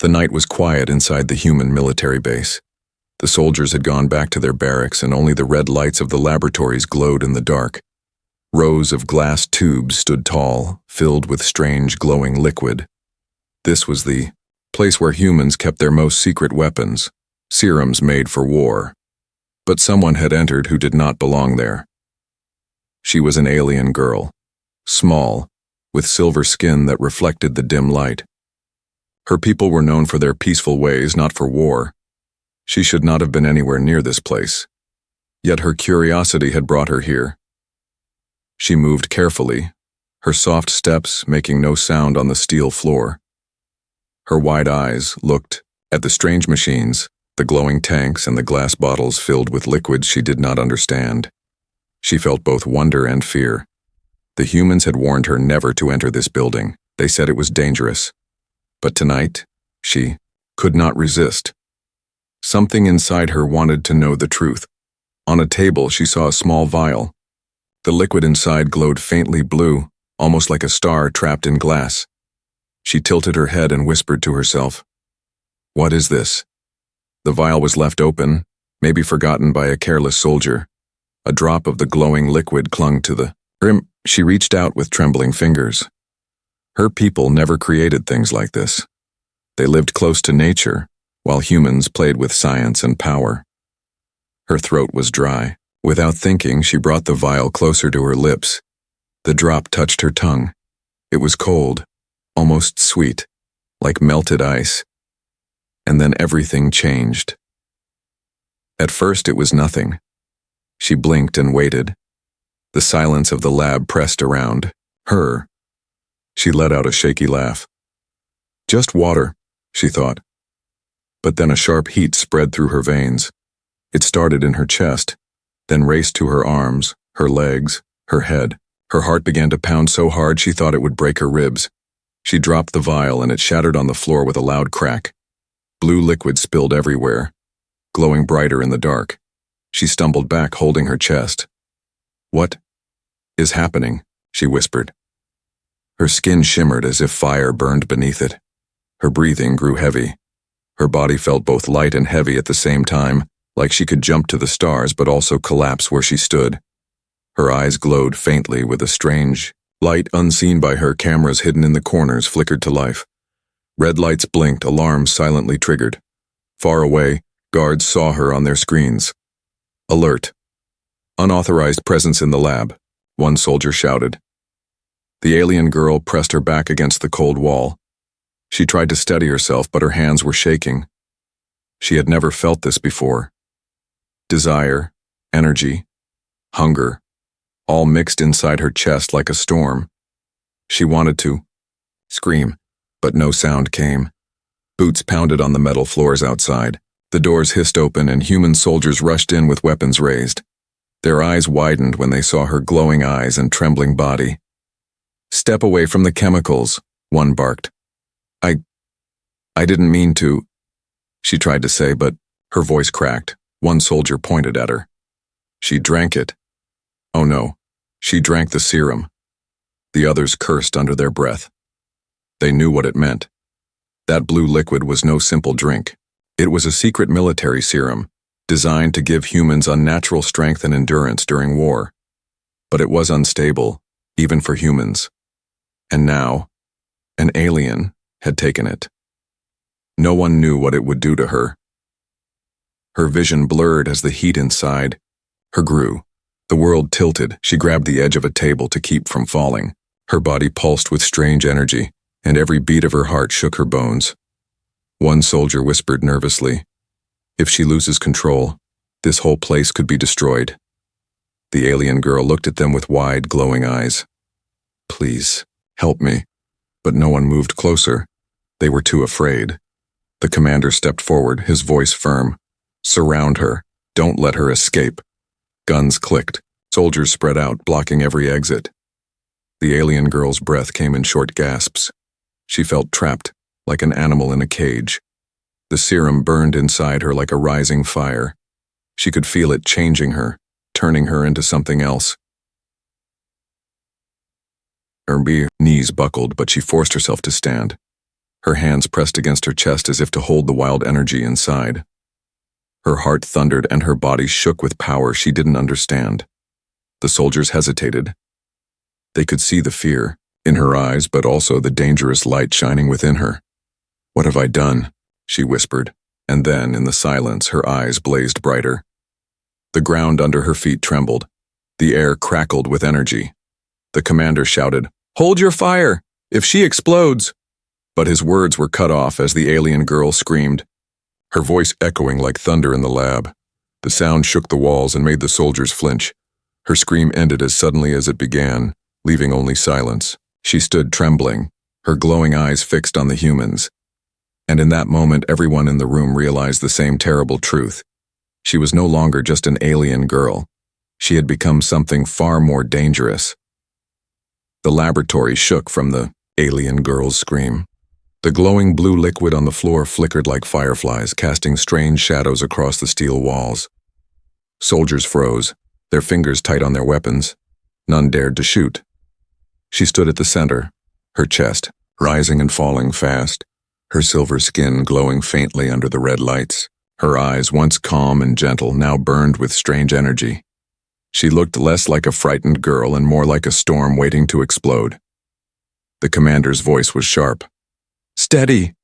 The night was quiet inside the human military base. The soldiers had gone back to their barracks and only the red lights of the laboratories glowed in the dark. Rows of glass tubes stood tall, filled with strange glowing liquid. This was the place where humans kept their most secret weapons, serums made for war. But someone had entered who did not belong there. She was an alien girl, small, with silver skin that reflected the dim light. Her people were known for their peaceful ways, not for war. She should not have been anywhere near this place. Yet her curiosity had brought her here. She moved carefully, her soft steps making no sound on the steel floor. Her wide eyes looked at the strange machines, the glowing tanks and the glass bottles filled with liquids she did not understand. She felt both wonder and fear. The humans had warned her never to enter this building. They said it was dangerous. But tonight, she could not resist. Something inside her wanted to know the truth. On a table, she saw a small vial. The liquid inside glowed faintly blue, almost like a star trapped in glass. She tilted her head and whispered to herself, "What is this?" The vial was left open, maybe forgotten by a careless soldier. A drop of the glowing liquid clung to the rim. She reached out with trembling fingers. Her people never created things like this. They lived close to nature, while humans played with science and power. Her throat was dry. Without thinking, she brought the vial closer to her lips. The drop touched her tongue. It was cold, almost sweet, like melted ice. And then everything changed. At first it was nothing. She blinked and waited. The silence of the lab pressed around her. She let out a shaky laugh. Just water, she thought. But then a sharp heat spread through her veins. It started in her chest, then raced to her arms, her legs, her head. Her heart began to pound so hard she thought it would break her ribs. She dropped the vial and it shattered on the floor with a loud crack. Blue liquid spilled everywhere, glowing brighter in the dark. She stumbled back, holding her chest. "What is happening?" she whispered. Her skin shimmered as if fire burned beneath it. Her breathing grew heavy. Her body felt both light and heavy at the same time, like she could jump to the stars but also collapse where she stood. Her eyes glowed faintly with a strange light unseen by her. Cameras hidden in the corners flickered to life. Red lights blinked, alarms silently triggered. Far away, guards saw her on their screens. "Alert. Unauthorized presence in the lab," one soldier shouted. The alien girl pressed her back against the cold wall. She tried to steady herself, but her hands were shaking. She had never felt this before. Desire, energy, hunger, all mixed inside her chest like a storm. She wanted to scream, but no sound came. Boots pounded on the metal floors outside. The doors hissed open and human soldiers rushed in with weapons raised. Their eyes widened when they saw her glowing eyes and trembling body. "Step away from the chemicals," one barked. I didn't mean to," she tried to say, but her voice cracked. One soldier pointed at her. "She drank it." Oh no, she drank the serum. The others cursed under their breath. They knew what it meant. That blue liquid was no simple drink. It was a secret military serum, designed to give humans unnatural strength and endurance during war. But it was unstable, even for humans. And now, an alien had taken it. No one knew what it would do to her. Her vision blurred as the heat inside her grew. The world tilted. She grabbed the edge of a table to keep from falling. Her body pulsed with strange energy, and every beat of her heart shook her bones. One soldier whispered nervously, "If she loses control, this whole place could be destroyed." The alien girl looked at them with wide, glowing eyes. "Please, help me." But no one moved closer. They were too afraid. The commander stepped forward, his voice firm. "Surround her. Don't let her escape." Guns clicked. Soldiers spread out, blocking every exit. The alien girl's breath came in short gasps. She felt trapped, like an animal in a cage. The serum burned inside her like a rising fire. She could feel it changing her, turning her into something else. Her knees buckled, but she forced herself to stand. her hands pressed against her chest as if to hold the wild energy inside. Her heart thundered and her body shook with power she didn't understand. The soldiers hesitated. They could see the fear in her eyes, but also the dangerous light shining within her. "What have I done?" she whispered, and then, in the silence, her eyes blazed brighter. The ground under her feet trembled. The air crackled with energy. The commander shouted, "Hold your fire! If she explodes!" But his words were cut off as the alien girl screamed, her voice echoing like thunder in the lab. The sound shook the walls and made the soldiers flinch. Her scream ended as suddenly as it began, leaving only silence. She stood trembling, her glowing eyes fixed on the humans. And in that moment, everyone in the room realized the same terrible truth. She was no longer just an alien girl. She had become something far more dangerous. The laboratory shook from the alien girl's scream. The glowing blue liquid on the floor flickered like fireflies, casting strange shadows across the steel walls. Soldiers froze, their fingers tight on their weapons. None dared to shoot. She stood at the center, her chest rising and falling fast, her silver skin glowing faintly under the red lights. Her eyes, once calm and gentle, now burned with strange energy. She looked less like a frightened girl and more like a storm waiting to explode. The commander's voice was sharp. "Steady!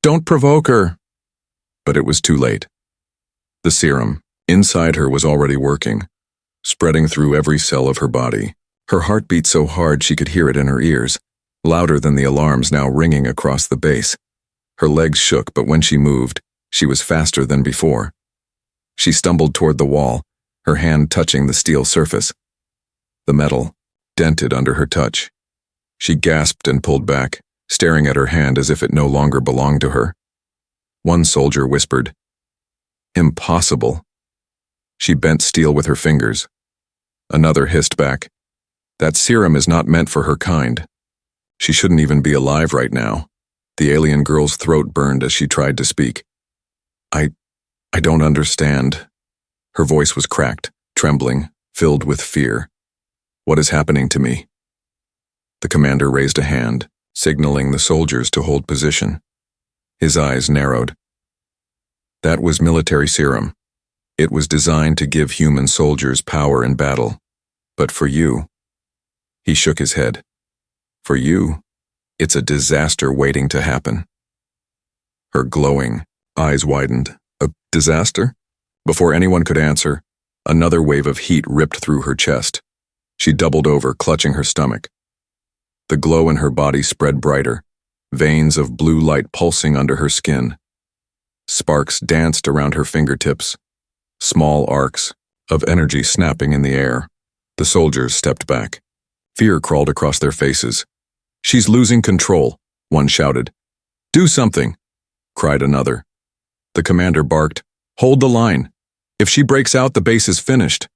Don't provoke her!" But it was too late. The serum inside her was already working, spreading through every cell of her body. Her heart beat so hard she could hear it in her ears, louder than the alarms now ringing across the base. Her legs shook, but when she moved, she was faster than before. She stumbled toward the wall, her hand touching the steel surface. The metal dented under her touch. She gasped and pulled back, staring at her hand as if it no longer belonged to her. One soldier whispered, "Impossible." She bent steel with her fingers. Another hissed back, "That serum is not meant for her kind. She shouldn't even be alive right now." The alien girl's throat burned as she tried to speak. I don't understand." Her voice was cracked, trembling, filled with fear. "What is happening to me?" The commander raised a hand, signaling the soldiers to hold position. His eyes narrowed. "That was military serum. It was designed to give human soldiers power in battle. But for you," he shook his head, "for you, it's a disaster waiting to happen." Her glowing eyes widened. "A disaster?" Before anyone could answer, another wave of heat ripped through her chest. She doubled over, clutching her stomach. The glow in her body spread brighter, veins of blue light pulsing under her skin. Sparks danced around her fingertips, small arcs of energy snapping in the air. The soldiers stepped back. Fear crawled across their faces. "She's losing control," one shouted. "Do something," cried another. The commander barked, "Hold the line. If she breaks out, the base is finished."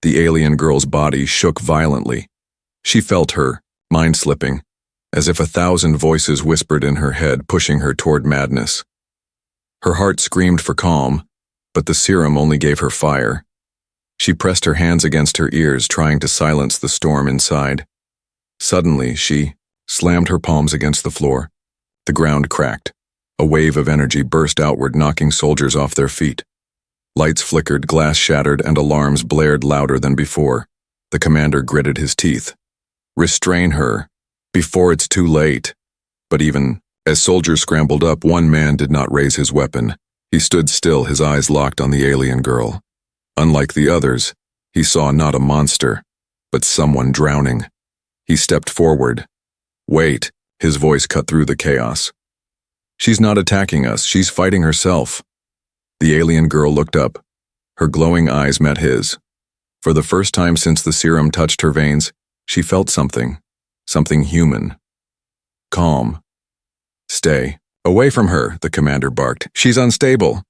The alien girl's body shook violently. She felt her mind slipping, as if 1,000 voices whispered in her head, pushing her toward madness. Her heart screamed for calm, but the serum only gave her fire. She pressed her hands against her ears, trying to silence the storm inside. Suddenly, she slammed her palms against the floor. The ground cracked. A wave of energy burst outward, knocking soldiers off their feet. Lights flickered, glass shattered, and alarms blared louder than before. The commander gritted his teeth. "Restrain her, before it's too late." But even as soldiers scrambled up, one man did not raise his weapon. He stood still, his eyes locked on the alien girl. Unlike the others, he saw not a monster, but someone drowning. He stepped forward. "Wait," his voice cut through the chaos. "She's not attacking us, she's fighting herself." The alien girl looked up. Her glowing eyes met his. For the first time since the serum touched her veins, she felt something human. Calm. "Stay away from her," the commander barked. "She's unstable."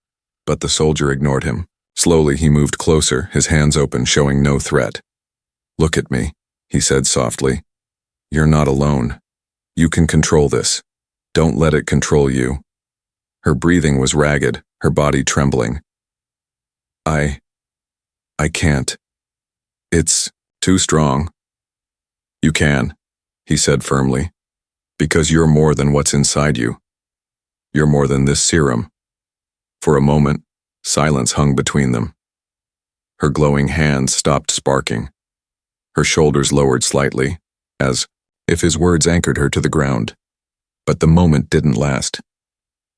But the soldier ignored him. Slowly he moved closer, his hands open, showing no threat. "Look at me," he said softly. "You're not alone. You can control this. Don't let it control you." Her breathing was ragged, her body trembling. I can't. It's too strong." "You can," he said firmly, "because you're more than what's inside you. You're more than this serum." For a moment, silence hung between them. Her glowing hands stopped sparking. Her shoulders lowered slightly, as if his words anchored her to the ground. But the moment didn't last.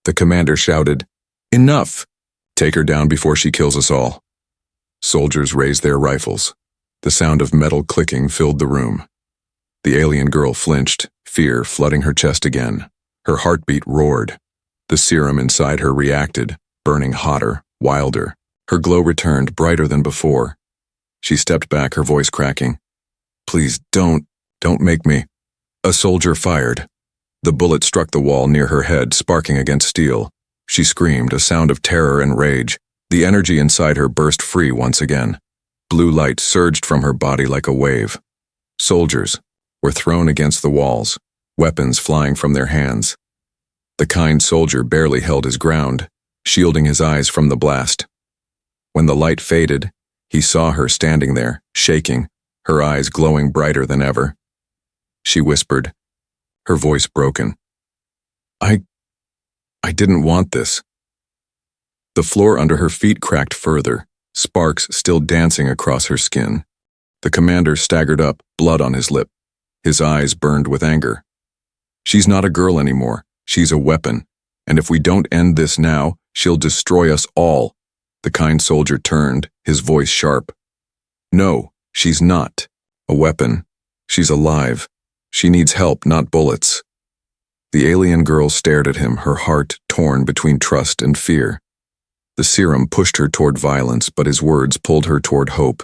The commander shouted, "Enough! Take her down before she kills us all." Soldiers raised their rifles. The sound of metal clicking filled the room. The alien girl flinched, fear flooding her chest again. Her heartbeat roared. The serum inside her reacted, burning hotter, wilder. Her glow returned, brighter than before. She stepped back, her voice cracking. "Please don't make me." A soldier fired. The bullet struck the wall near her head, sparking against steel. She screamed, a sound of terror and rage. The energy inside her burst free once again. Blue light surged from her body like a wave. Soldiers were thrown against the walls, weapons flying from their hands. The kind soldier barely held his ground, shielding his eyes from the blast. When the light faded, he saw her standing there, shaking, her eyes glowing brighter than ever. She whispered, her voice broken. I didn't want this." The floor under her feet cracked further, sparks still dancing across her skin. The commander staggered up, blood on his lip. His eyes burned with anger. "She's not a girl anymore. She's a weapon. And if we don't end this now, she'll destroy us all." The kind soldier turned, his voice sharp. "No, she's not a weapon. She's alive. She needs help, not bullets." The alien girl stared at him, her heart torn between trust and fear. The serum pushed her toward violence, but his words pulled her toward hope.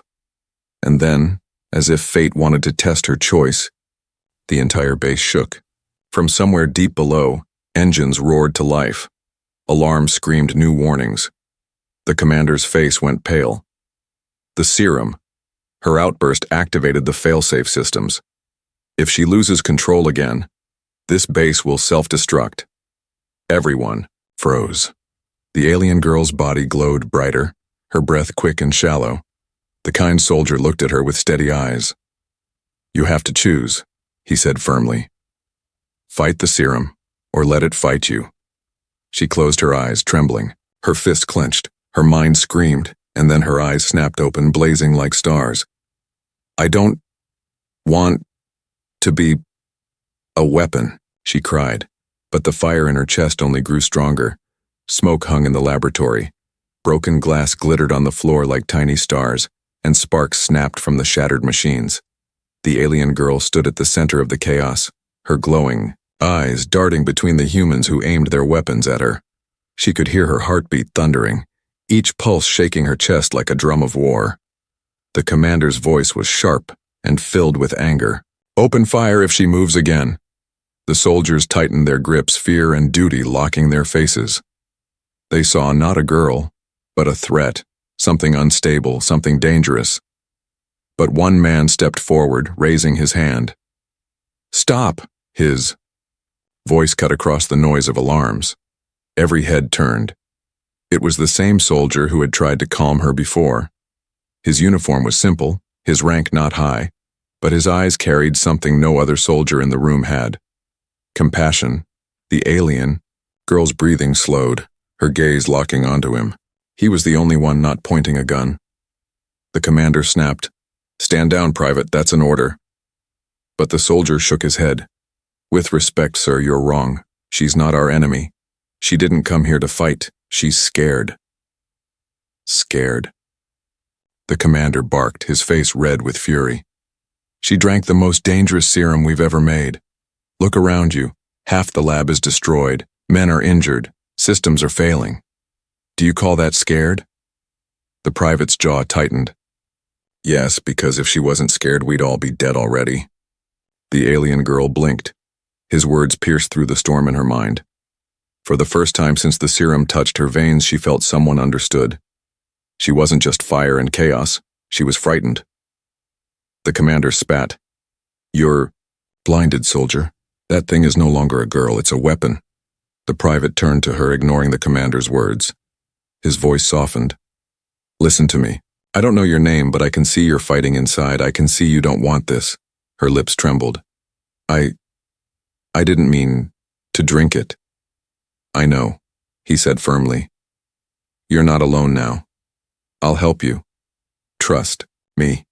And then, as if fate wanted to test her choice, the entire base shook. From somewhere deep below, engines roared to life. Alarms screamed new warnings. The commander's face went pale. The serum. Her outburst activated the failsafe systems. If she loses control again, this base will self-destruct. Everyone froze. The alien girl's body glowed brighter, her breath quick and shallow. The kind soldier looked at her with steady eyes. "You have to choose," he said firmly. "Fight the serum, or let it fight you." She closed her eyes, trembling. Her fist clenched, her mind screamed, and then her eyes snapped open, blazing like stars. "I don't want to be a weapon," she cried, but the fire in her chest only grew stronger. Smoke hung in the laboratory. Broken glass glittered on the floor like tiny stars, and sparks snapped from the shattered machines. The alien girl stood at the center of the chaos, her glowing eyes darting between the humans who aimed their weapons at her. She could hear her heartbeat thundering, each pulse shaking her chest like a drum of war. The commander's voice was sharp and filled with anger. "Open fire if she moves again." The soldiers tightened their grips, fear and duty locking their faces. They saw not a girl, but a threat, something unstable, something dangerous. But one man stepped forward, raising his hand. "Stop!" His voice cut across the noise of alarms. Every head turned. It was the same soldier who had tried to calm her before. His uniform was simple, his rank not high, but his eyes carried something no other soldier in the room had. Compassion. The alien girl's breathing slowed, her gaze locking onto him. He was the only one not pointing a gun. The commander snapped, "Stand down, Private, that's an order." But the soldier shook his head. "With respect, sir, you're wrong. She's not our enemy. She didn't come here to fight. She's scared." Scared. The commander barked, his face red with fury. "She drank the most dangerous serum we've ever made. Look around you. Half the lab is destroyed. Men are injured. Systems are failing. Do you call that scared?" The private's jaw tightened. "Yes, because if she wasn't scared, we'd all be dead already." The alien girl blinked. His words pierced through the storm in her mind. For the first time since the serum touched her veins, she felt someone understood. She wasn't just fire and chaos. She was frightened. The commander spat. "You're blinded, soldier. That thing is no longer a girl, it's a weapon." The private turned to her, ignoring the commander's words. His voice softened. "Listen to me. I don't know your name, but I can see you're fighting inside. I can see you don't want this." Her lips trembled. I didn't mean to drink it." I know, he said firmly. You're not alone now. I'll help you. Trust me.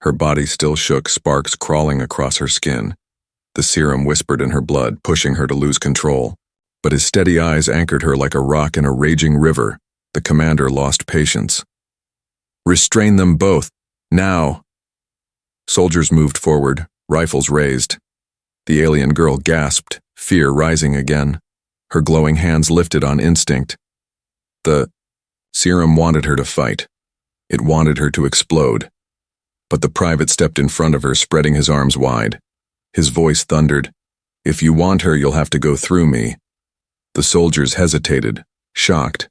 Her body still shook, sparks crawling across her skin. The serum whispered in her blood, pushing her to lose control. But his steady eyes anchored her like a rock in a raging river. The commander lost patience. Restrain them both, now. Soldiers moved forward, rifles raised. The alien girl gasped, fear rising again. Her glowing hands lifted on instinct. The serum wanted her to fight. It wanted her to explode. But the private stepped in front of her, spreading his arms wide. His voice thundered, "If you want her, you'll have to go through me." The soldiers hesitated, shocked.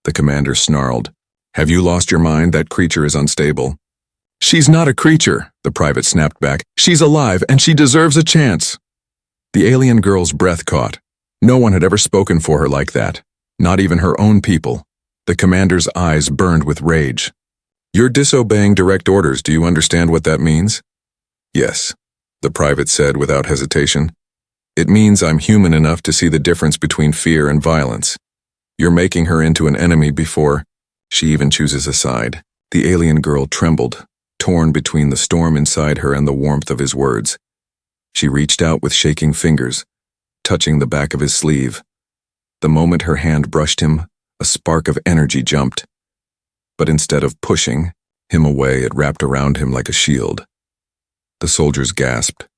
The commander snarled, "Have you lost your mind? That creature is unstable." "She's not a creature," the private snapped back. "She's alive, and she deserves a chance." The alien girl's breath caught. No one had ever spoken for her like that, not even her own people. The commander's eyes burned with rage. "You're disobeying direct orders. Do you understand what that means?" "Yes," the private said without hesitation. "It means I'm human enough to see the difference between fear and violence. You're making her into an enemy before she even chooses a side." The alien girl trembled, torn between the storm inside her and the warmth of his words. She reached out with shaking fingers, touching the back of his sleeve. The moment her hand brushed him, a spark of energy jumped. But instead of pushing him away, it wrapped around him like a shield. The soldiers gasped.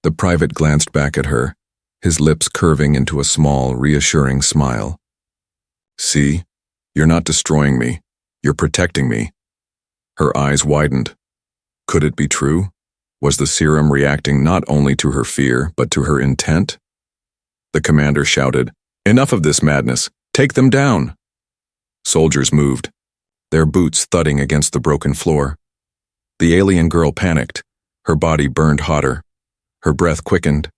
The private glanced back at her, his lips curving into a small, reassuring smile. "See, you're not destroying me. You're protecting me." Her eyes widened. Could it be true? Was the serum reacting not only to her fear, but to her intent? The commander shouted, "Enough of this madness! Take them down!" Soldiers moved, their boots thudding against the broken floor. The alien girl panicked. Her body burned hotter. Her breath quickened.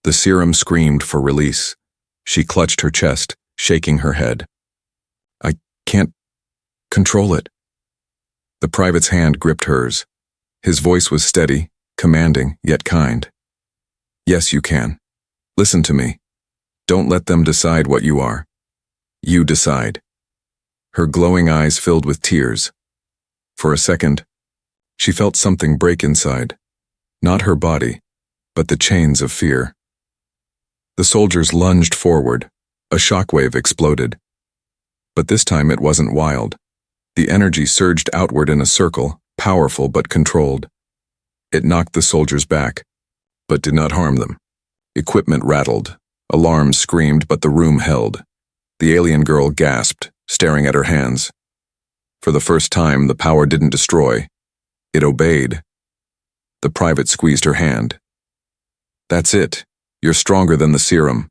The serum screamed for release. She clutched her chest, shaking her head. "I can't control it." The private's hand gripped hers. His voice was steady, commanding, yet kind. "Yes, you can. Listen to me. Don't let them decide what you are. You decide." Her glowing eyes filled with tears. For a second, she felt something break inside. Not her body, but the chains of fear. The soldiers lunged forward. A shockwave exploded. But this time it wasn't wild. The energy surged outward in a circle, powerful but controlled. It knocked the soldiers back, but did not harm them. Equipment rattled. Alarms screamed, but the room held. The alien girl gasped, staring at her hands. For the first time, the power didn't destroy. It obeyed. The private squeezed her hand. "That's it. You're stronger than the serum."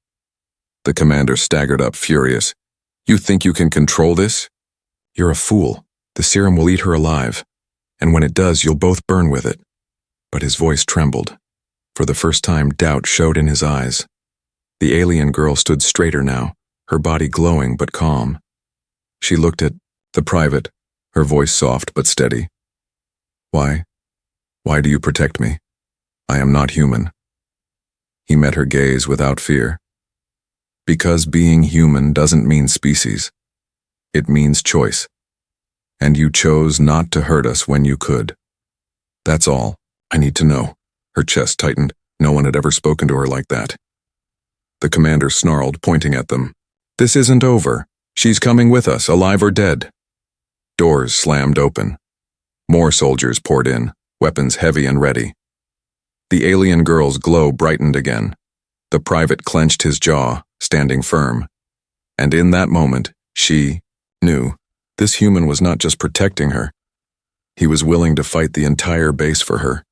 The commander staggered up, furious. "You think you can control this? You're a fool. The serum will eat her alive. And when it does, you'll both burn with it." But his voice trembled. For the first time, doubt showed in his eyes. The alien girl stood straighter now, her body glowing but calm. She looked at the private, her voice soft but steady. "Why? Why do you protect me? I am not human." He met her gaze without fear. "Because being human doesn't mean species. It means choice. And you chose not to hurt us when you could. That's all I need to know." Her chest tightened. No one had ever spoken to her like that. The commander snarled, pointing at them. "This isn't over. She's coming with us, alive or dead." Doors slammed open. More soldiers poured in, weapons heavy and ready. The alien girl's glow brightened again. The private clenched his jaw, standing firm. And in that moment, she knew this human was not just protecting her. He was willing to fight the entire base for her.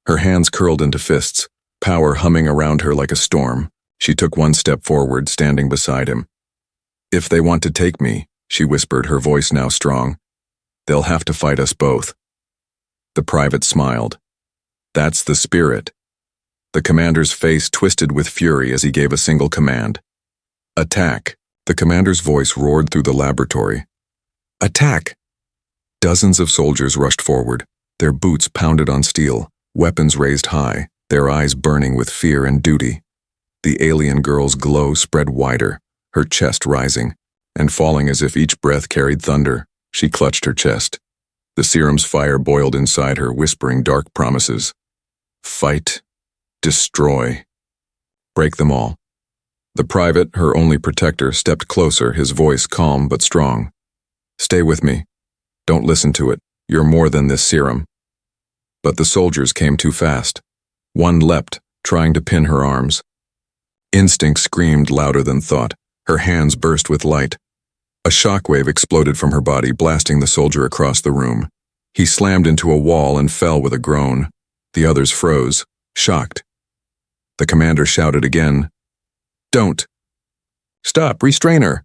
Her hands curled into fists, power humming around her like a storm. She took one step forward, standing beside him. "If they want to take me," she whispered, her voice now strong, "they'll have to fight us both." The private smiled. "That's the spirit." The commander's face twisted with fury as he gave a single command. "Attack." The commander's voice roared through the laboratory. "Attack!" Dozens of soldiers rushed forward, their boots pounded on steel, weapons raised high, their eyes burning with fear and duty. The alien girl's glow spread wider, her chest rising, and falling as if each breath carried thunder. She clutched her chest. The serum's fire boiled inside her, whispering dark promises. Fight. Destroy. Break them all. The private, her only protector, stepped closer, his voice calm but strong. Stay with me. Don't listen to it. You're more than this serum. But the soldiers came too fast. One leapt, trying to pin her arms. Instinct screamed louder than thought. Her hands burst with light. A shockwave exploded from her body, blasting the soldier across the room. He slammed into a wall and fell with a groan. The others froze, shocked. The commander shouted again. Don't. Stop, restrain her.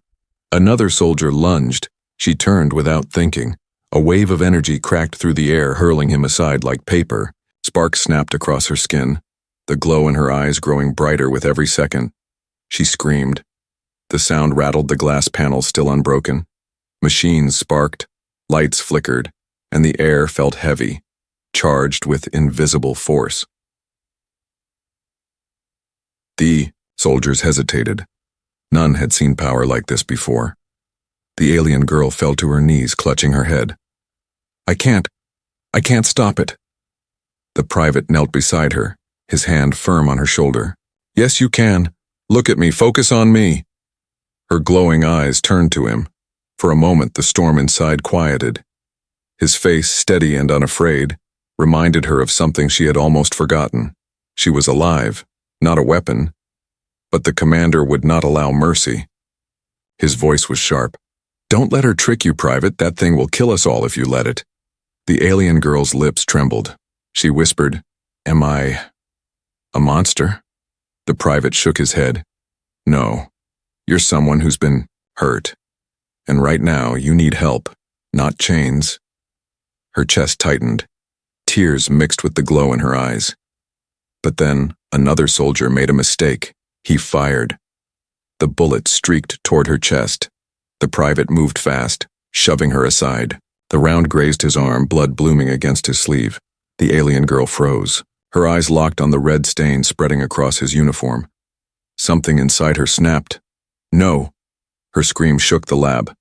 Another soldier lunged. She turned without thinking. A wave of energy cracked through the air, hurling him aside like paper. Sparks snapped across her skin, the glow in her eyes growing brighter with every second. She screamed. The sound rattled the glass panels still unbroken. Machines sparked, lights flickered, and the air felt heavy, charged with invisible force. The soldiers hesitated. None had seen power like this before. The alien girl fell to her knees, clutching her head. I can't stop it. The private knelt beside her, his hand firm on her shoulder. Yes, you can. Look at me, focus on me. Her glowing eyes turned to him. For a moment, the storm inside quieted. His face, steady and unafraid, reminded her of something she had almost forgotten. She was alive, not a weapon. But the commander would not allow mercy. His voice was sharp. Don't let her trick you, Private. That thing will kill us all if you let it. The alien girl's lips trembled. She whispered, Am I a monster? The private shook his head. No, you're someone who's been hurt. And right now, you need help, not chains. Her chest tightened. Tears mixed with the glow in her eyes. But then, another soldier made a mistake. He fired. The bullet streaked toward her chest. The private moved fast, shoving her aside. The round grazed his arm, blood blooming against his sleeve. The alien girl froze. Her eyes locked on the red stain spreading across his uniform. Something inside her snapped. No! Her scream shook the lab.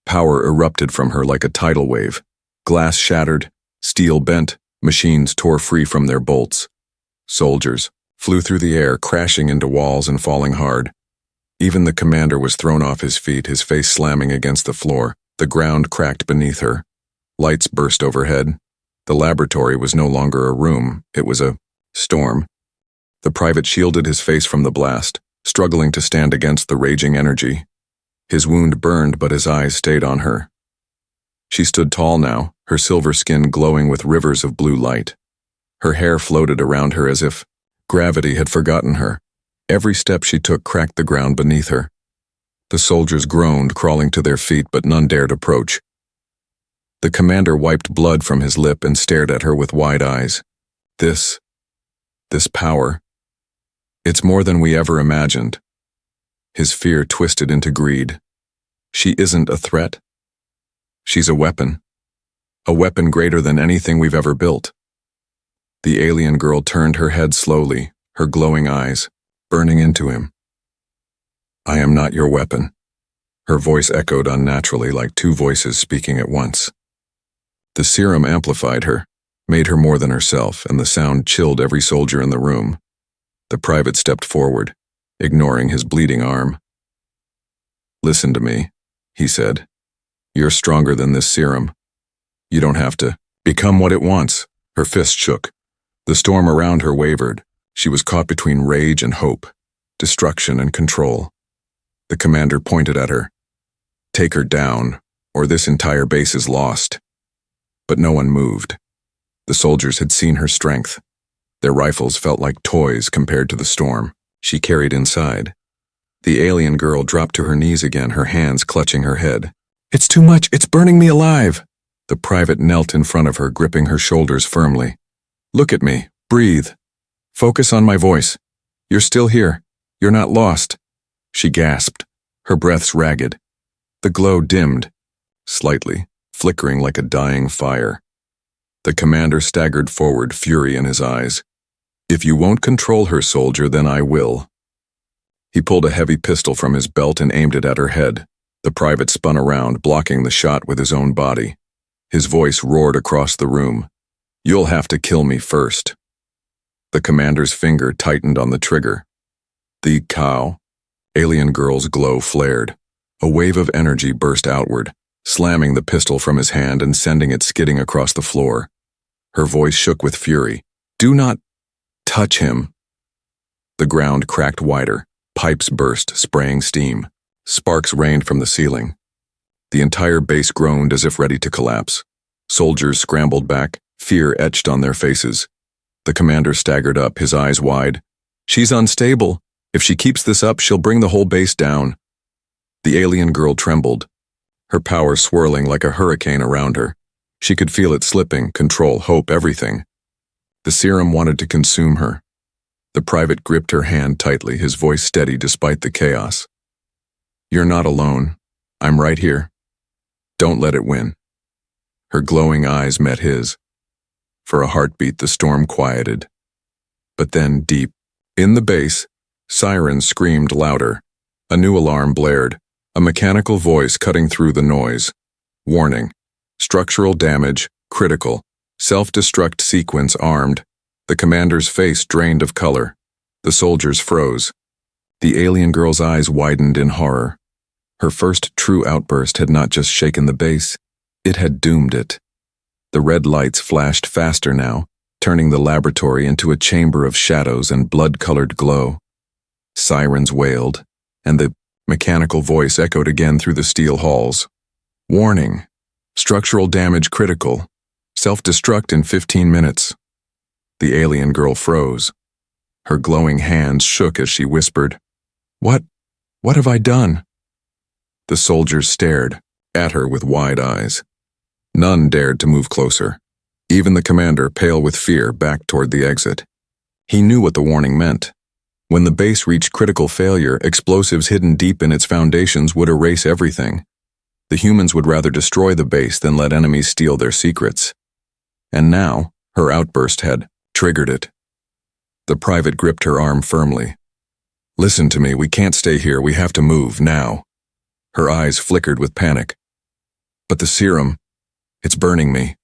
Power erupted from her like a tidal wave. Glass shattered, steel bent, machines tore free from their bolts. Soldiers flew through the air, crashing into walls and falling hard. Even the commander was thrown off his feet, his face slamming against the floor. The ground cracked beneath her. Lights burst overhead. The laboratory was no longer a room, it was a storm. The private shielded his face from the blast, struggling to stand against the raging energy. His wound burned, but his eyes stayed on her. She stood tall now, her silver skin glowing with rivers of blue light. Her hair floated around her as if gravity had forgotten her. Every step she took cracked the ground beneath her. The soldiers groaned, crawling to their feet, but none dared approach. The commander wiped blood from his lip and stared at her with wide eyes. This power. It's more than we ever imagined. His fear twisted into greed. She isn't a threat. She's a weapon. A weapon greater than anything we've ever built. The alien girl turned her head slowly, her glowing eyes burning into him. I am not your weapon. Her voice echoed unnaturally like two voices speaking at once. The serum amplified her, made her more than herself, and the sound chilled every soldier in the room. The private stepped forward, ignoring his bleeding arm. Listen to me, he said. You're stronger than this serum. You don't have to become what it wants. Her fist shook. The storm around her wavered. She was caught between rage and hope, destruction and control. The commander pointed at her. Take her down, or this entire base is lost. But no one moved. The soldiers had seen her strength. Their rifles felt like toys compared to the storm she carried inside. The alien girl dropped to her knees again, her hands clutching her head. It's too much, it's burning me alive. The private knelt in front of her, gripping her shoulders firmly. Look at me, breathe. Focus on my voice. You're still here. You're not lost. She gasped, her breaths ragged. The glow dimmed, slightly, flickering like a dying fire. The commander staggered forward, fury in his eyes. If you won't control her, soldier, then I will. He pulled a heavy pistol from his belt and aimed it at her head. The private spun around, blocking the shot with his own body. His voice roared across the room. "You'll have to kill me first." The commander's finger tightened on the trigger. The cow. Alien girl's glow flared. A wave of energy burst outward, slamming the pistol from his hand and sending it skidding across the floor. Her voice shook with fury. "Do not touch him." The ground cracked wider. Pipes burst, spraying steam. Sparks rained from the ceiling. The entire base groaned as if ready to collapse. Soldiers scrambled back, fear etched on their faces. The commander staggered up, his eyes wide. "She's unstable. If she keeps this up, she'll bring the whole base down." The alien girl trembled, her power swirling like a hurricane around her. She could feel it slipping, control, hope, everything. The serum wanted to consume her. The private gripped her hand tightly, his voice steady despite the chaos. "You're not alone. I'm right here. Don't let it win." Her glowing eyes met his. For a heartbeat, the storm quieted. But then, deep in the base, sirens screamed louder. A new alarm blared, a mechanical voice cutting through the noise. "Warning. Structural damage, critical. Self-destruct sequence armed." The commander's face drained of color. The soldiers froze. The alien girl's eyes widened in horror. Her first true outburst had not just shaken the base, it had doomed it. The red lights flashed faster now, turning the laboratory into a chamber of shadows and blood-colored glow. Sirens wailed, and the mechanical voice echoed again through the steel halls. "Warning. Structural damage critical. Self-destruct in 15 minutes. The alien girl froze. Her glowing hands shook as she whispered, What have I done?" The soldiers stared at her with wide eyes. None dared to move closer. Even the commander, pale with fear, backed toward the exit. He knew what the warning meant. When the base reached critical failure, explosives hidden deep in its foundations would erase everything. The humans would rather destroy the base than let enemies steal their secrets. And now, her outburst had triggered it. The private gripped her arm firmly. "Listen to me, we can't stay here, we have to move, now." Her eyes flickered with panic. "But the serum, it's burning me.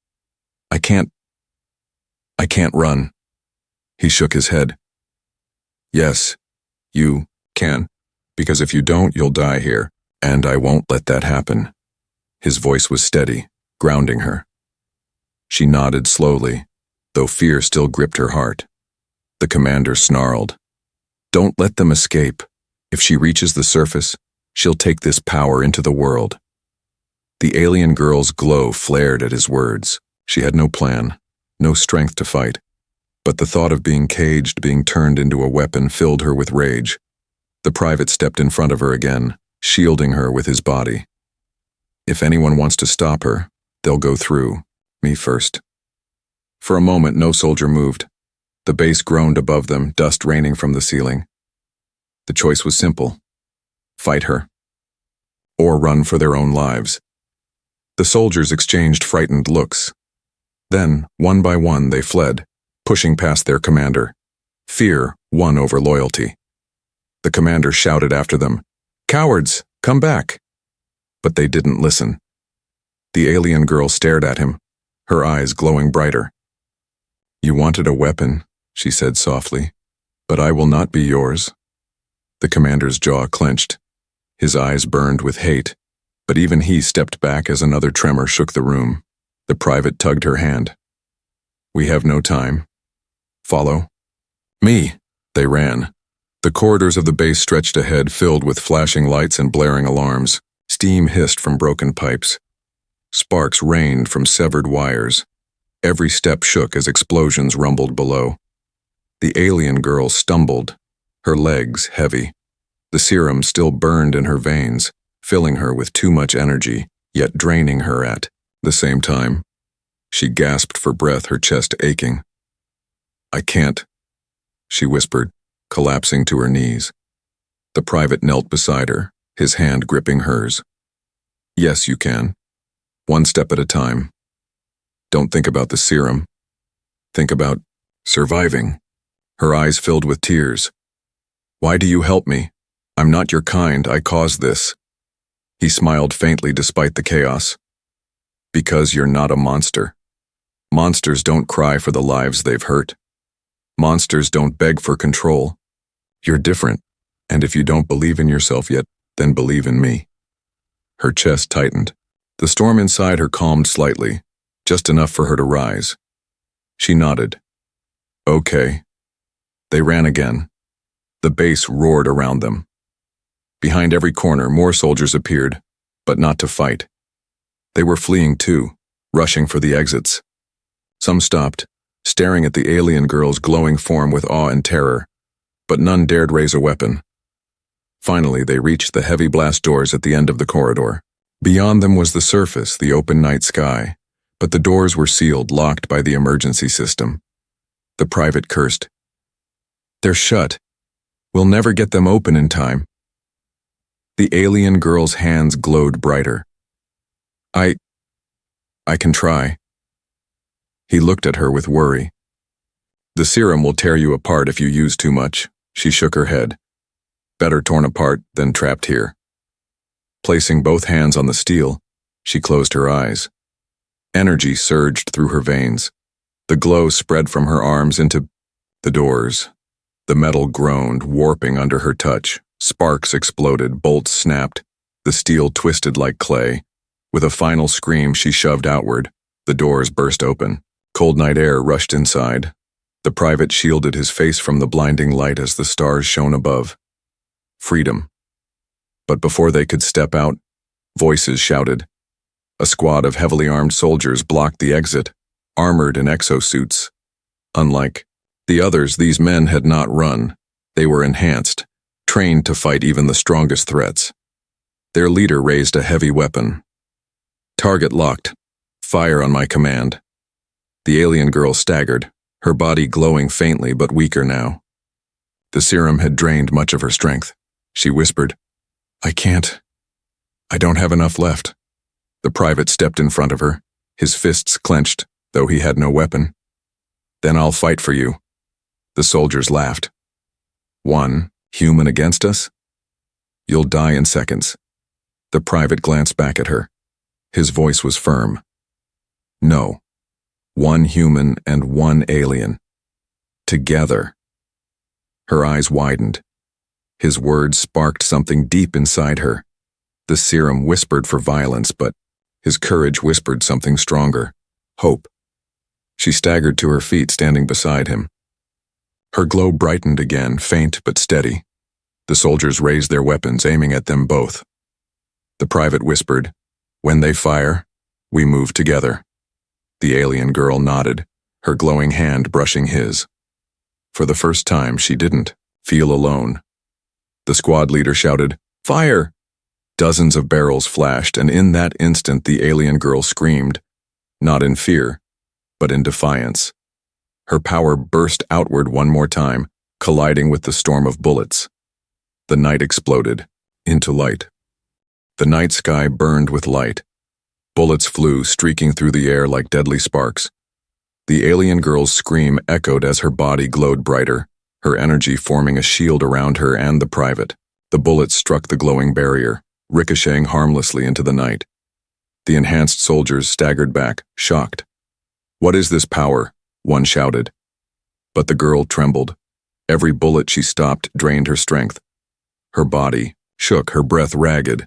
I can't run." He shook his head. "Yes, you can, because if you don't, you'll die here, and I won't let that happen." His voice was steady, grounding her. She nodded slowly, though fear still gripped her heart. The commander snarled, "Don't let them escape. If she reaches the surface, she'll take this power into the world." The alien girl's glow flared at his words. She had no plan, no strength to fight. But the thought of being caged, being turned into a weapon, filled her with rage. The private stepped in front of her again, shielding her with his body. "If anyone wants to stop her, they'll go through me first." For a moment, no soldier moved. The base groaned above them, dust raining from the ceiling. The choice was simple. Fight her. Or run for their own lives. The soldiers exchanged frightened looks. Then, one by one, they fled, pushing past their commander. Fear won over loyalty. The commander shouted after them, "Cowards, come back!" But they didn't listen. The alien girl stared at him, her eyes glowing brighter. "You wanted a weapon," she said softly, "but I will not be yours." The commander's jaw clenched. His eyes burned with hate, but even he stepped back as another tremor shook the room. The private tugged her hand. "We have no time. Follow me." They ran. The corridors of the base stretched ahead, filled with flashing lights and blaring alarms. Steam hissed from broken pipes. Sparks rained from severed wires. Every step shook as explosions rumbled below. The alien girl stumbled, her legs heavy. The serum still burned in her veins, filling her with too much energy, yet draining her at the same time. She gasped for breath, her chest aching. "I can't," she whispered, collapsing to her knees. The private knelt beside her, his hand gripping hers. "Yes, you can. One step at a time. Don't think about the serum. Think about surviving." Her eyes filled with tears. "Why do you help me? I'm not your kind, I caused this. He smiled faintly despite the chaos. Because you're not a monster. Monsters don't cry for the lives they've hurt. Monsters don't beg for control. You're different, and if you don't believe in yourself yet, then believe in me. Her chest tightened. The storm inside her calmed slightly, just enough for her to rise. She nodded. Okay. They ran again. The base roared around them. Behind every corner, more soldiers appeared, but not to fight. They were fleeing too, rushing for the exits. Some stopped, staring at the alien girl's glowing form with awe and terror, but none dared raise a weapon. Finally, they reached the heavy blast doors at the end of the corridor. Beyond them was the surface, the open night sky, but the doors were sealed, locked by the emergency system. The private cursed. They're shut. We'll never get them open in time. The alien girl's hands glowed brighter. I can try. He looked at her with worry. The serum will tear you apart if you use too much. She shook her head. Better torn apart than trapped here. Placing both hands on the steel, she closed her eyes. Energy surged through her veins. The glow spread from her arms into the doors. The metal groaned, warping under her touch. Sparks exploded, bolts snapped. The steel twisted like clay. With a final scream, she shoved outward. The doors burst open. Cold night air rushed inside. The private shielded his face from the blinding light as the stars shone above. Freedom. But before they could step out, voices shouted. A squad of heavily armed soldiers blocked the exit, armored in exosuits. Unlike the others, these men had not run. They were enhanced, trained to fight even the strongest threats. Their leader raised a heavy weapon. Target locked. Fire on my command. The alien girl staggered, her body glowing faintly but weaker now. The serum had drained much of her strength. She whispered, I can't. I don't have enough left. The private stepped in front of her, his fists clenched, though he had no weapon. Then I'll fight for you. The soldiers laughed. One human against us? You'll die in seconds. The private glanced back at her. His voice was firm. No. One human and one alien. Together. Her eyes widened. His words sparked something deep inside her. The serum whispered for violence, but his courage whispered something stronger. Hope. She staggered to her feet, standing beside him. Her glow brightened again, faint but steady. The soldiers raised their weapons, aiming at them both. The private whispered, When they fire, we move together. The alien girl nodded, her glowing hand brushing his. For the first time, she didn't feel alone. The squad leader shouted, Fire! Dozens of barrels flashed, and in that instant the alien girl screamed, not in fear, but in defiance. Her power burst outward one more time, colliding with the storm of bullets. The night exploded, into light. The night sky burned with light. Bullets flew, streaking through the air like deadly sparks. The alien girl's scream echoed as her body glowed brighter, her energy forming a shield around her and the private. The bullets struck the glowing barrier, ricocheting harmlessly into the night. The enhanced soldiers staggered back, shocked. What is this power? One shouted. But the girl trembled. Every bullet she stopped drained her strength. Her body shook, her breath ragged.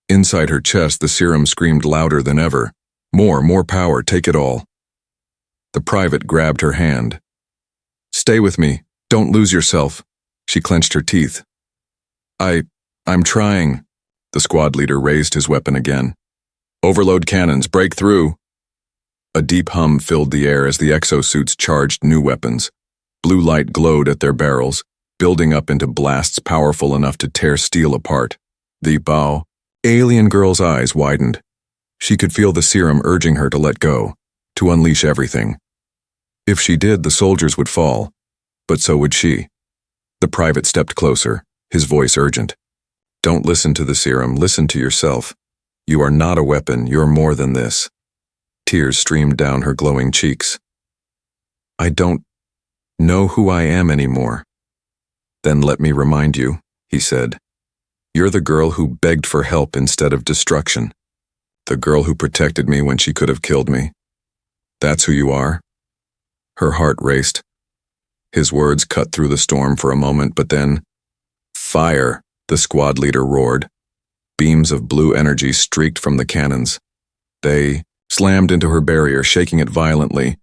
Inside her chest, the serum screamed louder than ever. More power, take it all. The private grabbed her hand. Stay with me, don't lose yourself. She clenched her teeth. I'm trying. The squad leader raised his weapon again. Overload cannons, break through. A deep hum filled the air as the exosuits charged new weapons. Blue light glowed at their barrels, building up into blasts powerful enough to tear steel apart. The alien girl's eyes widened. She could feel the serum urging her to let go, to unleash everything. If she did, the soldiers would fall, but so would she. The private stepped closer, his voice urgent. Don't listen to the serum, listen to yourself. You are not a weapon, you're more than this. Tears streamed down her glowing cheeks. I don't know who I am anymore. Then let me remind you, he said. You're the girl who begged for help instead of destruction. The girl who protected me when she could have killed me. That's who you are?" Her heart raced. His words cut through the storm for a moment, but then, "Fire!" the squad leader roared. Beams of blue energy streaked from the cannons. They slammed into her barrier, shaking it violently.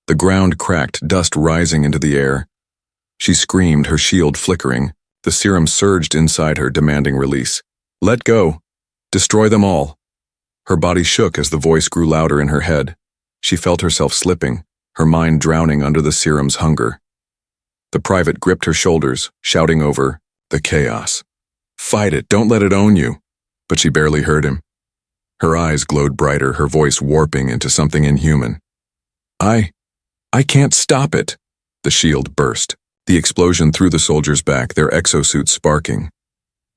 The ground cracked, dust rising into the air. She screamed, her shield flickering. The serum surged inside her, demanding release. "Let go! Destroy them all!" Her body shook as the voice grew louder in her head. She felt herself slipping, her mind drowning under the serum's hunger. The private gripped her shoulders, shouting over the chaos. "Fight it, don't let it own you." But she barely heard him. Her eyes glowed brighter, her voice warping into something inhuman. I can't stop it." The shield burst. The explosion threw the soldiers back, their exosuits sparking.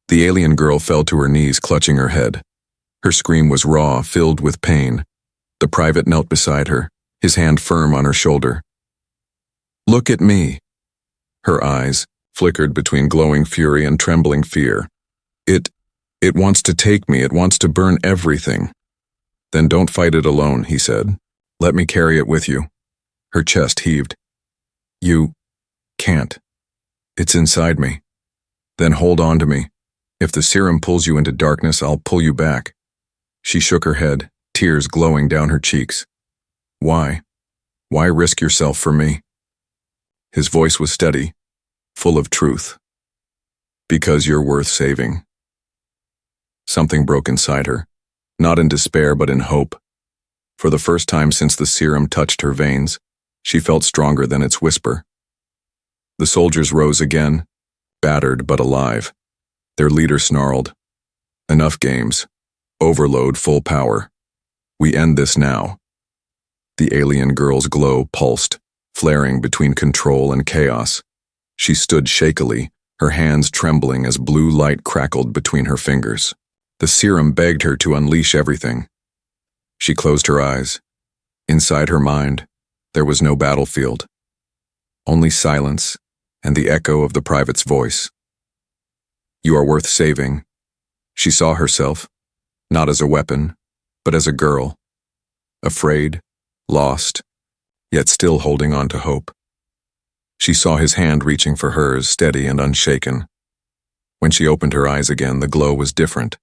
The alien girl fell to her knees, clutching her head. Her scream was raw, filled with pain. The private knelt beside her, his hand firm on her shoulder. "Look at me." Her eyes flickered between glowing fury and trembling fear. It wants to take me, it wants to burn everything." "Then don't fight it alone," he said. "Let me carry it with you." Her chest heaved. "You can't. It's inside me." "Then hold on to me. If the serum pulls you into darkness, I'll pull you back." She shook her head, tears glowing down her cheeks. "Why? Why risk yourself for me?" His voice was steady, full of truth. "Because you're worth saving." Something broke inside her, not in despair but in hope. For the first time since the serum touched her veins, she felt stronger than its whisper. The soldiers rose again, battered but alive. Their leader snarled, "Enough games. Overload full power. We end this now." The alien girl's glow pulsed, flaring between control and chaos. She stood shakily, her hands trembling as blue light crackled between her fingers. The serum begged her to unleash everything. She closed her eyes. Inside her mind, there was no battlefield. Only silence and the echo of the private's voice. "You are worth saving." She saw herself, not as a weapon, but as a girl. Afraid, lost, yet still holding on to hope. She saw his hand reaching for hers, steady and unshaken. When she opened her eyes again, the glow was different.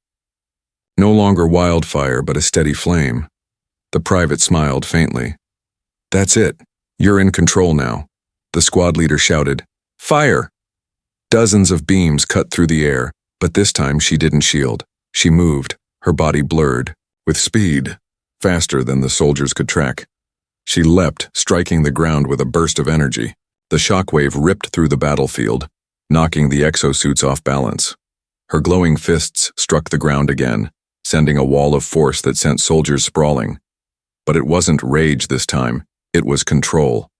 No longer wildfire, but a steady flame. The private smiled faintly. "That's it. You're in control now." The squad leader shouted, "Fire!" Dozens of beams cut through the air, but this time she didn't shield. She moved, her body blurred, with speed, faster than the soldiers could track. She leapt, striking the ground with a burst of energy. The shockwave ripped through the battlefield, knocking the exosuits off balance. Her glowing fists struck the ground again, sending a wall of force that sent soldiers sprawling. But it wasn't rage this time, it was control.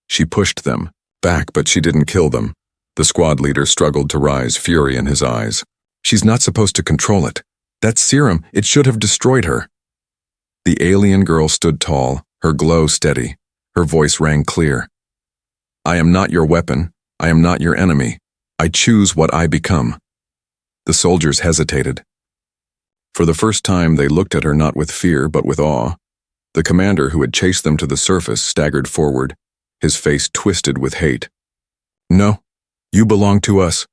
She pushed them back, but she didn't kill them. The squad leader struggled to rise, fury in his eyes. "She's not supposed to control it. That serum, it should have destroyed her." The alien girl stood tall, her glow steady. Her voice rang clear. "I am not your weapon. I am not your enemy. I choose what I become." The soldiers hesitated. For the first time, they looked at her not with fear, but with awe. The commander who had chased them to the surface staggered forward, his face twisted with hate. "No, you belong to us.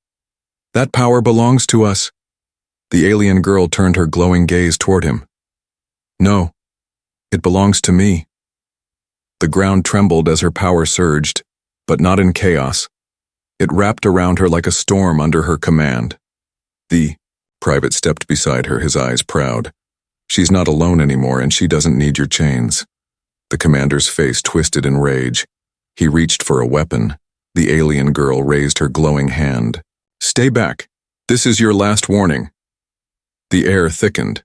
That power belongs to us." The alien girl turned her glowing gaze toward him. "No, it belongs to me." The ground trembled as her power surged, but not in chaos. It wrapped around her like a storm under her command. The private stepped beside her, his eyes proud. "She's not alone anymore, and she doesn't need your chains." The commander's face twisted in rage. He reached for a weapon. The alien girl raised her glowing hand. "Stay back. This is your last warning." The air thickened.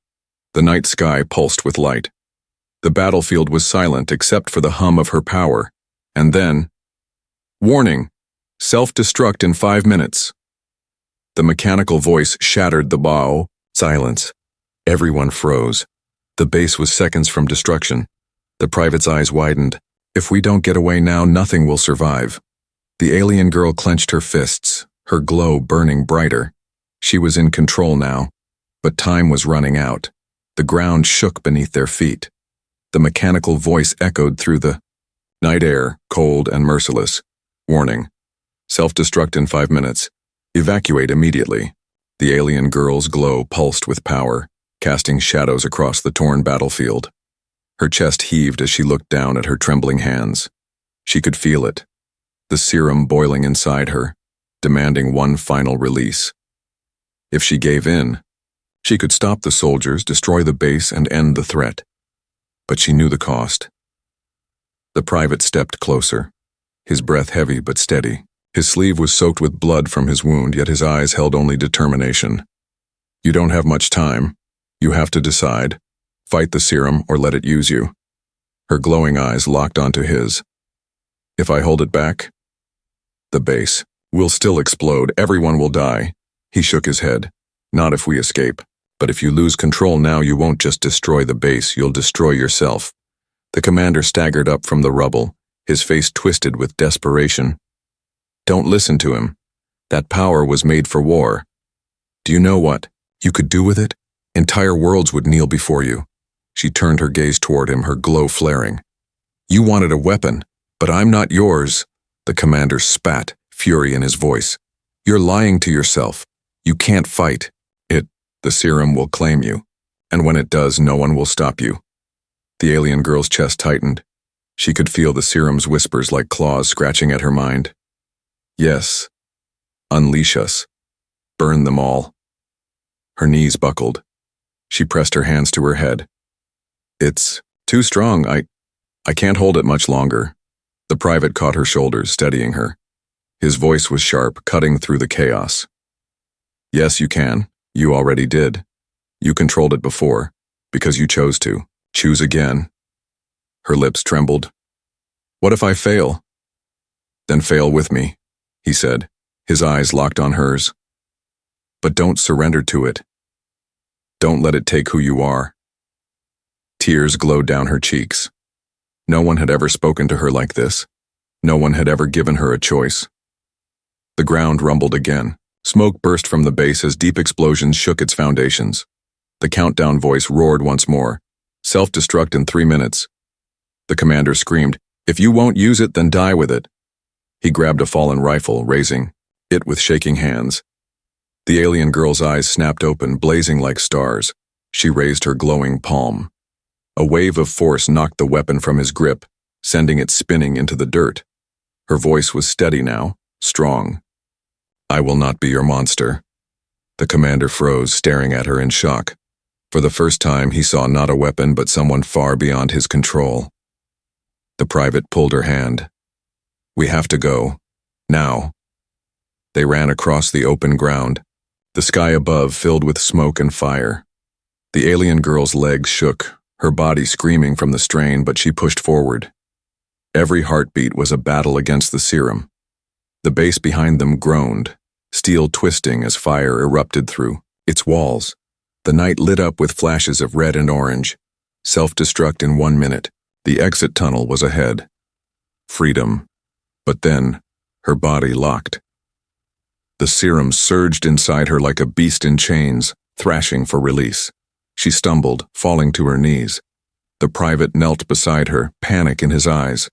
The night sky pulsed with light. The battlefield was silent except for the hum of her power. And then, "Warning! Self-destruct in 5 minutes." The mechanical voice shattered the bow. Silence. Everyone froze. The base was seconds from destruction. The private's eyes widened. "If we don't get away now, nothing will survive." The alien girl clenched her fists, her glow burning brighter. She was in control now, but time was running out. The ground shook beneath their feet. The mechanical voice echoed through the night air, cold and merciless. Warning. Self-destruct in 5 minutes. Evacuate immediately. The alien girl's glow pulsed with power, casting shadows across the torn battlefield. Her chest heaved as she looked down at her trembling hands. She could feel it, the serum boiling inside her, demanding one final release. If she gave in, she could stop the soldiers, destroy the base, and end the threat. But she knew the cost. The private stepped closer, his breath heavy but steady. His sleeve was soaked with blood from his wound, yet his eyes held only determination. You don't have much time. You have to decide. Fight the serum or let it use you. Her glowing eyes locked onto his. If I hold it back, the base will still explode. Everyone will die. He shook his head. Not if we escape. But if you lose control now, you won't just destroy the base, you'll destroy yourself. The commander staggered up from the rubble, his face twisted with desperation. Don't listen to him. That power was made for war. Do you know what you could do with it? Entire worlds would kneel before you. She turned her gaze toward him, her glow flaring. You wanted a weapon, but I'm not yours. The commander spat, fury in his voice. You're lying to yourself. You can't fight. The serum will claim you, and when it does, no one will stop you. The alien girl's chest tightened. She could feel the serum's whispers like claws scratching at her mind. Yes. Unleash us. Burn them all. Her knees buckled. She pressed her hands to her head. It's too strong. I can't hold it much longer. The private caught her shoulders, steadying her. His voice was sharp, cutting through the chaos. Yes, you can. You already did. You controlled it before, because you chose to. Choose again. Her lips trembled. What if I fail? Then fail with me, he said, his eyes locked on hers. But don't surrender to it. Don't let it take who you are. Tears glowed down her cheeks. No one had ever spoken to her like this. No one had ever given her a choice. The ground rumbled again. Smoke burst from the base as deep explosions shook its foundations. The countdown voice roared once more. Self-destruct in 3 minutes. The commander screamed, If you won't use it, then die with it. He grabbed a fallen rifle, raising it with shaking hands. The alien girl's eyes snapped open, blazing like stars. She raised her glowing palm. A wave of force knocked the weapon from his grip, sending it spinning into the dirt. Her voice was steady now, strong. I will not be your monster. The commander froze, staring at her in shock. For the first time, he saw not a weapon but someone far beyond his control. The private pulled her hand. We have to go. Now. They ran across the open ground, the sky above filled with smoke and fire. The alien girl's legs shook, her body screaming from the strain, but she pushed forward. Every heartbeat was a battle against the serum. The base behind them groaned, steel twisting as fire erupted through its walls. The night lit up with flashes of red and orange. Self-destruct in 1 minute. The exit tunnel was ahead. Freedom. But then, her body locked. The serum surged inside her like a beast in chains, thrashing for release. She stumbled, falling to her knees. The private knelt beside her, panic in his eyes.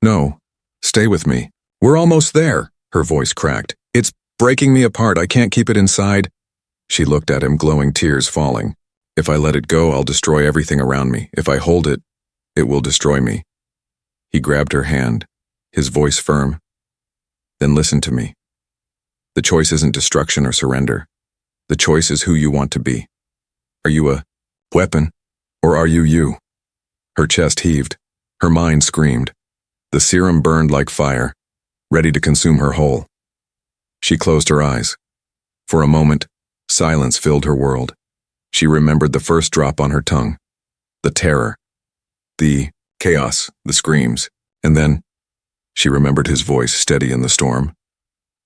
No, stay with me. We're almost there, her voice cracked. It's breaking me apart. I can't keep it inside. She looked at him, glowing, tears falling. If I let it go, I'll destroy everything around me. If I hold it, it will destroy me. He grabbed her hand, his voice firm. Then listen to me. The choice isn't destruction or surrender. The choice is who you want to be. Are you a weapon, or are you you? Her chest heaved. Her mind screamed. The serum burned like fire, ready to consume her whole. She closed her eyes. For a moment, silence filled her world. She remembered the first drop on her tongue, the terror, the chaos, the screams, and then she remembered his voice steady in the storm.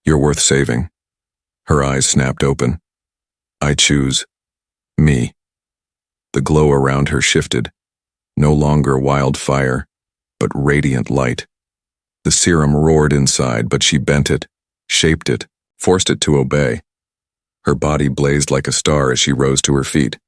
You're worth saving. Her eyes snapped open. I choose me. The glow around her shifted, no longer wildfire, but radiant light. The serum roared inside, but she bent it, shaped it, forced it to obey. Her body blazed like a star as she rose to her feet.